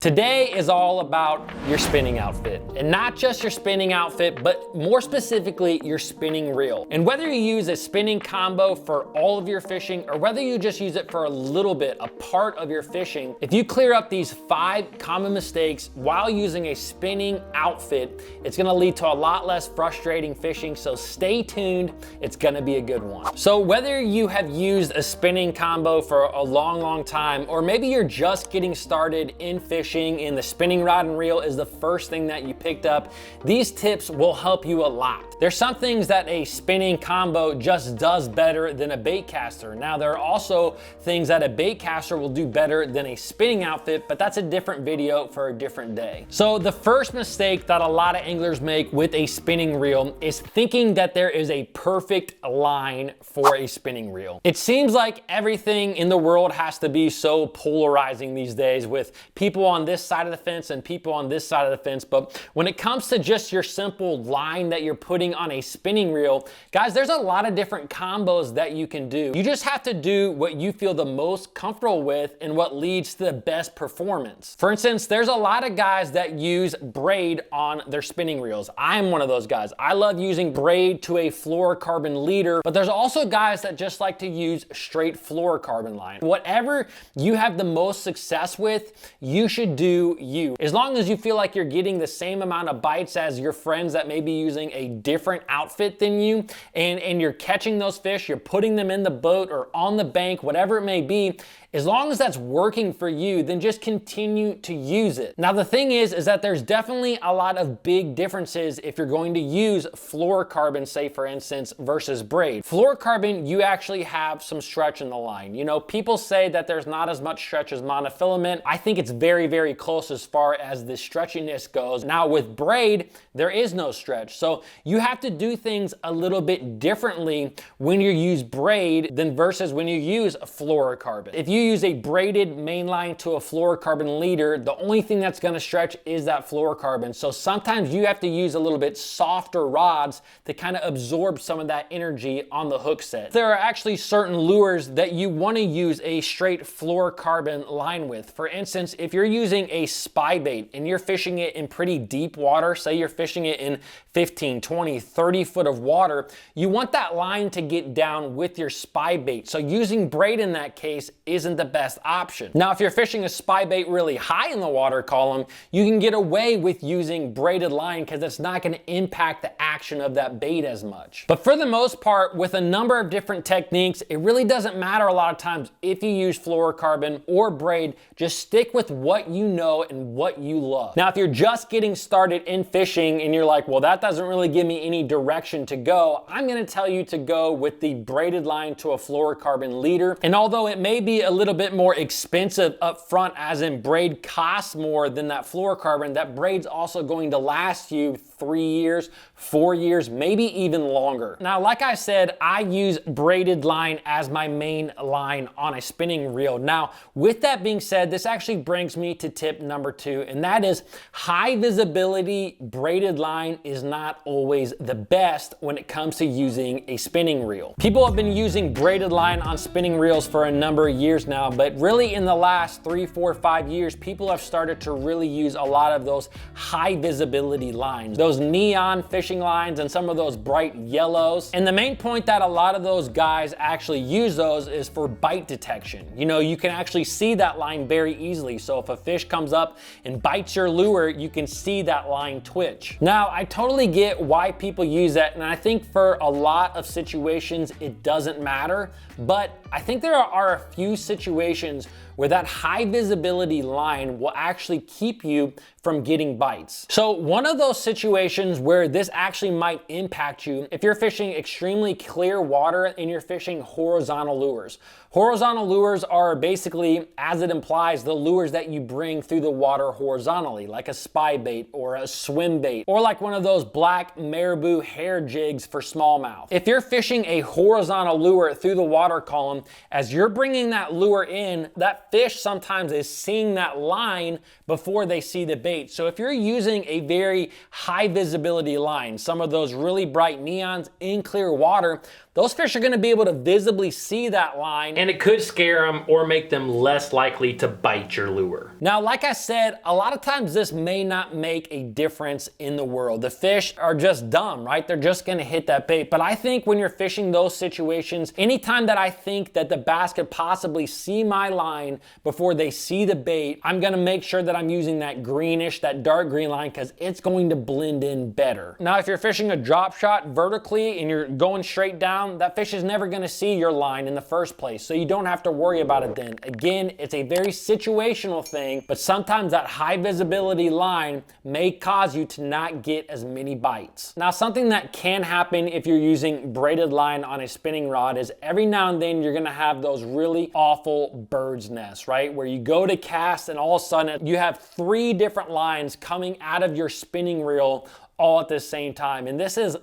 Today is all about your spinning outfit, and not just your spinning outfit, but more specifically your spinning reel. And whether you use a spinning combo for all of your fishing or whether you just use it for a little bit, a part of your fishing, if you clear up these 5 common mistakes while using a spinning outfit, it's gonna lead to a lot less frustrating fishing, so stay tuned, it's gonna be a good one. So whether you have used a spinning combo for a long time, or maybe you're just getting started in fishing and the spinning rod and reel is the first thing that you picked up, these tips will help you a lot. There's some things that a spinning combo just does better than a bait caster. Now there are also things that a bait caster will do better than a spinning outfit, but that's a different video for a different day. So the first mistake that a lot of anglers make with a spinning reel is thinking that there is a perfect line for a spinning reel. It seems like everything in the world has to be so polarizing these days, with people on this side of the fence and people on this side of the fence. But when it comes to just your simple line that you're putting on a spinning reel, guys, there's a lot of different combos that you can do. You just have to do what you feel the most comfortable with and what leads to the best performance. For instance, there's a lot of guys that use braid on their spinning reels. I'm one of those guys. I love using braid to a fluorocarbon leader, but there's also guys that just like to use straight fluorocarbon line. Whatever you have the most success with, you should do you. As long as you feel like you're getting the same amount of bites as your friends that may be using a different outfit than you, and you're catching those fish, you're putting them in the boat or on the bank, whatever it may be, as long as that's working for you, then just continue to use it. Now the thing is that there's definitely a lot of big differences if you're going to use fluorocarbon, say for instance, versus braid. Fluorocarbon, you actually have some stretch in the line. You know, people say that there's not as much stretch as monofilament. I think it's very close as far as the stretchiness goes. Now with braid, there is no stretch. So you have to do things a little bit differently when you use braid than versus when you use fluorocarbon. If you use a braided mainline to a fluorocarbon leader, the only thing that's gonna stretch is that fluorocarbon. So sometimes you have to use a little bit softer rods to kind of absorb some of that energy on the hook set. There are actually certain lures that you wanna use a straight fluorocarbon line with. For instance, if you're using a spy bait and you're fishing it in pretty deep water, say you're fishing it in 15, 20, 30 foot of water, you want that line to get down with your spy bait. So using braid in that case isn't the best option. Now, if you're fishing a spy bait really high in the water column, you can get away with using braided line because it's not going to impact the action of that bait as much. But for the most part, with a number of different techniques, it really doesn't matter a lot of times if you use fluorocarbon or braid. Just stick with what you know and what you love. Now, if you're just getting started in fishing and you're like, well, that doesn't really give me any direction to go, I'm going to tell you to go with the braided line to a fluorocarbon leader. And although it may be a little bit more expensive up front, as in braid costs more than that fluorocarbon, that braid's also going to last you 3 years, 4 years, maybe even longer. Now, like I said, I use braided line as my main line on a spinning reel. Now, with that being said, this actually brings me to tip number 2, and that is high visibility braided line is not always the best when it comes to using a spinning reel. People have been using braided line on spinning reels for a number of years now, but really in the last 3, 4, 5 years, people have started to really use a lot of those high visibility lines, those neon fishing lines and some of those bright yellows. And the main point that a lot of those guys actually use those is for bite detection. You know, you can actually see that line very easily. So if a fish comes up and bites your lure, you can see that line twitch. Now, I totally get why people use that, and I think for a lot of situations, it doesn't matter, but I think there are a few situations where that high visibility line will actually keep you from getting bites. So one of those situations where this actually might impact you, if you're fishing extremely clear water and you're fishing horizontal lures. Horizontal lures are basically, as it implies, the lures that you bring through the water horizontally, like a spy bait or a swim bait, or like one of those black marabou hair jigs for smallmouth. If you're fishing a horizontal lure through the water column, as you're bringing that lure in, that fish sometimes is seeing that line before they see the bait. So if you're using a very high visibility line, some of those really bright neons in clear water, those fish are gonna be able to visibly see that line, and it could scare them or make them less likely to bite your lure. Now, like I said, a lot of times this may not make a difference in the world. The fish are just dumb, right? They're just gonna hit that bait. But I think when you're fishing those situations, anytime that I think that the bass could possibly see my line before they see the bait, I'm gonna make sure that I'm using that greenish, that dark green line, because it's going to blend in better. Now, if you're fishing a drop shot vertically and you're going straight down, that fish is never gonna see your line in the first place, so you don't have to worry about it then. Again, it's a very situational thing, but sometimes that high visibility line may cause you to not get as many bites. Now, something that can happen if you're using braided line on a spinning rod is every now and then you're gonna have those really awful bird's nests, right? Where you go to cast and all of a sudden you have 3 different lines coming out of your spinning reel all at the same time. And this is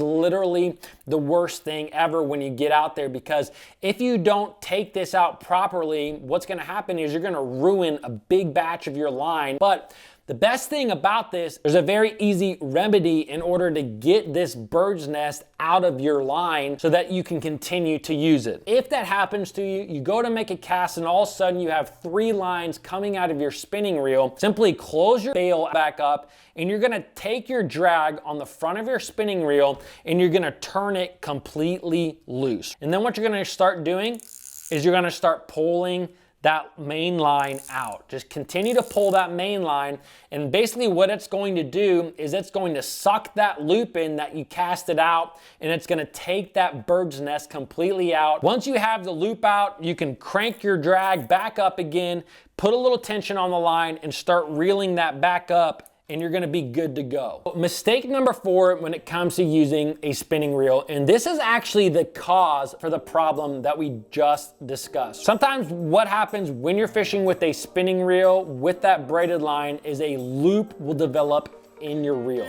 literally the worst thing ever when you get out there, because if you don't take this out properly, what's gonna happen is you're gonna ruin a big batch of your line. But the best thing about this, there's a very easy remedy in order to get this bird's nest out of your line so that you can continue to use it. If that happens to you, you go to make a cast and all of a sudden you have 3 lines coming out of your spinning reel, simply close your bail back up and you're gonna take your drag on the front of your spinning reel and you're gonna turn it completely loose. And then what you're gonna start doing is you're gonna start pulling that main line out. Just continue to pull that main line, and basically what it's going to do is it's going to suck that loop in that you casted out, and it's gonna take that bird's nest completely out. Once you have the loop out, you can crank your drag back up again, put a little tension on the line, and start reeling that back up, and you're gonna be good to go. Mistake number 4 when it comes to using a spinning reel, and this is actually the cause for the problem that we just discussed. Sometimes what happens when you're fishing with a spinning reel with that braided line is a loop will develop in your reel.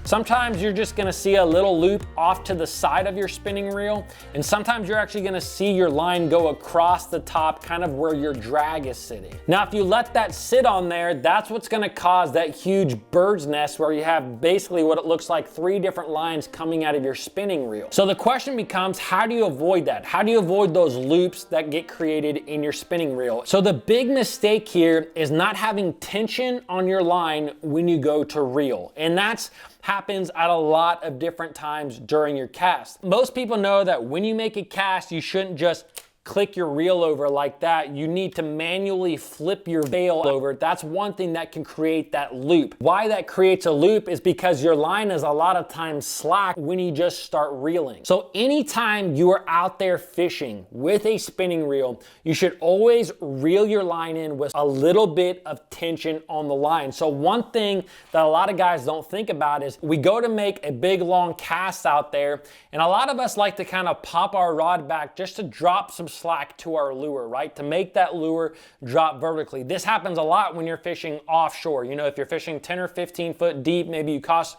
Sometimes you're just gonna see a little loop off to the side of your spinning reel, and sometimes you're actually gonna see your line go across the top, kind of where your drag is sitting. Now, if you let that sit on there, that's what's gonna cause that huge bird's nest where you have basically what it looks like 3 different lines coming out of your spinning reel. So the question becomes, how do you avoid that? How do you avoid those loops that get created in your spinning reel? So the big mistake here is not having tension on your line when you go to reel, and that's happens at a lot of different times during your cast. Most people know that when you make a cast, you shouldn't just click your reel over like that. You need to manually flip your bail over. That's one thing that can create that loop. Why that creates a loop is because your line is a lot of times slack when you just start reeling. So anytime you are out there fishing with a spinning reel, you should always reel your line in with a little bit of tension on the line. So one thing that a lot of guys don't think about is we go to make a big long cast out there, and a lot of us like to kind of pop our rod back just to drop some slack to our lure, right? To make that lure drop vertically. This happens a lot when you're fishing offshore. You know, if you're fishing 10 or 15 foot deep, maybe you cast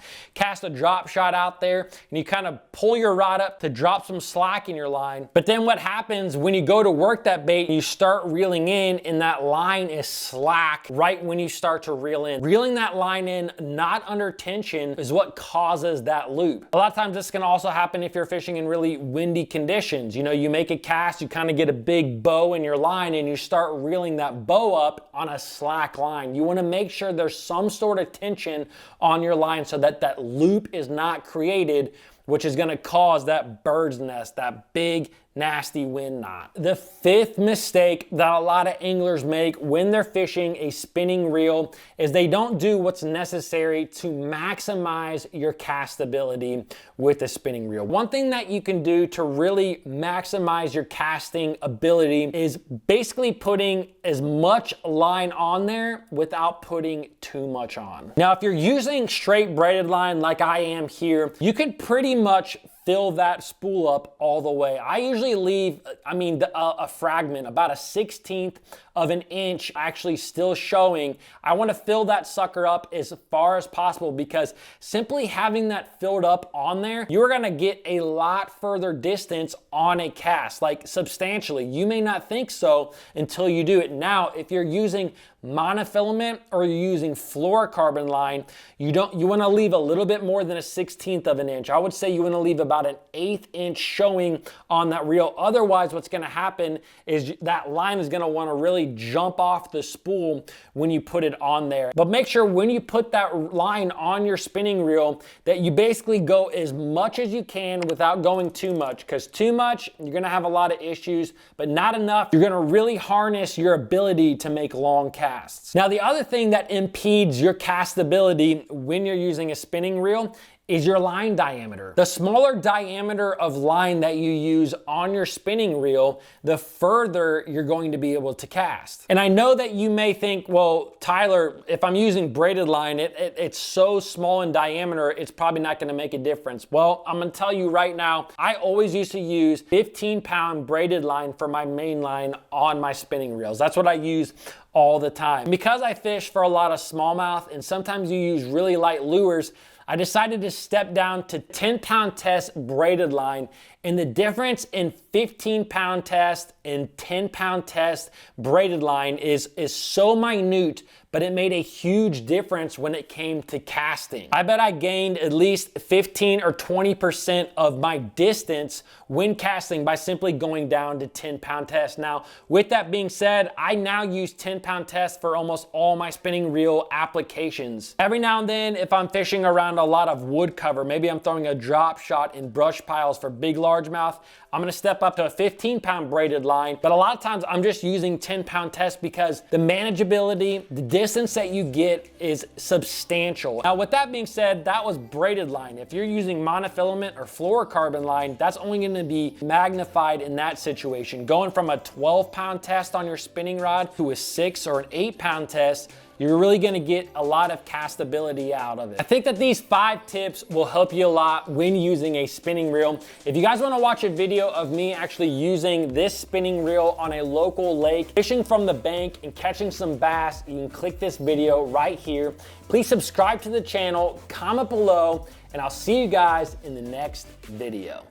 a drop shot out there and you kind of pull your rod up to drop some slack in your line. But then what happens when you go to work that bait, you start reeling in and that line is slack right when you start to reel in. Reeling that line in not under tension is what causes that loop. A lot of times this can also happen if you're fishing in really windy conditions. You know, you make a cast, you kind of get a big bow in your line and you start reeling that bow up on a slack line. You want to make sure there's some sort of tension on your line so that that loop is not created, which is going to cause that bird's nest, that big nasty wind knot. The 5th mistake that a lot of anglers make when they're fishing a spinning reel is they don't do what's necessary to maximize your castability with a spinning reel. One thing that you can do to really maximize your casting ability is basically putting as much line on there without putting too much on. Now, if you're using straight braided line like I am here, you could pretty much fill that spool up all the way. I usually leave, a fragment, about a 1/16 of an inch actually still showing. I want to fill that sucker up as far as possible because simply having that filled up on there, you're gonna get a lot further distance on a cast, like substantially. You may not think so until you do it. Now, if you're using monofilament or you're using fluorocarbon line, you want to leave a little bit more than a 1/16 of an inch. I would say you want to leave about an 1/8 inch showing on that reel. Otherwise, what's going to happen is that line is going to want to really jump off the spool when you put it on there. But make sure when you put that line on your spinning reel that you basically go as much as you can without going too much, because too much, you're going to have a lot of issues, but not enough, you're going to really harness your ability to make long casts. Now, the other thing that impedes your cast ability when you're using a spinning reel is your line diameter. The smaller diameter of line that you use on your spinning reel, the further you're going to be able to cast. And I know that you may think, well, Tyler, if I'm using braided line, it's so small in diameter, it's probably not gonna make a difference. Well, I'm gonna tell you right now, I always used to use 15-pound braided line for my main line on my spinning reels. That's what I use all the time. Because I fish for a lot of smallmouth and sometimes you use really light lures, I decided to step down to 10-pound test braided line, and the difference in 15-pound test and 10-pound test braided line is so minute, but it made a huge difference when it came to casting. I bet I gained at least 15 or 20% of my distance when casting by simply going down to 10-pound test. Now, with that being said, I now use 10-pound test for almost all my spinning reel applications. Every now and then, if I'm fishing around a lot of wood cover, maybe I'm throwing a drop shot in brush piles for big largemouth, I'm gonna step up to a 15-pound braided line, but a lot of times I'm just using 10-pound test because the manageability, the distance that you get is substantial. Now, with that being said, that was braided line. If you're using monofilament or fluorocarbon line, that's only gonna be magnified in that situation. Going from a 12-pound test on your spinning rod to a 6 or an 8-pound test, you're really gonna get a lot of castability out of it. I think that these 5 tips will help you a lot when using a spinning reel. If you guys wanna watch a video of me actually using this spinning reel on a local lake, fishing from the bank and catching some bass, you can click this video right here. Please subscribe to the channel, comment below, and I'll see you guys in the next video.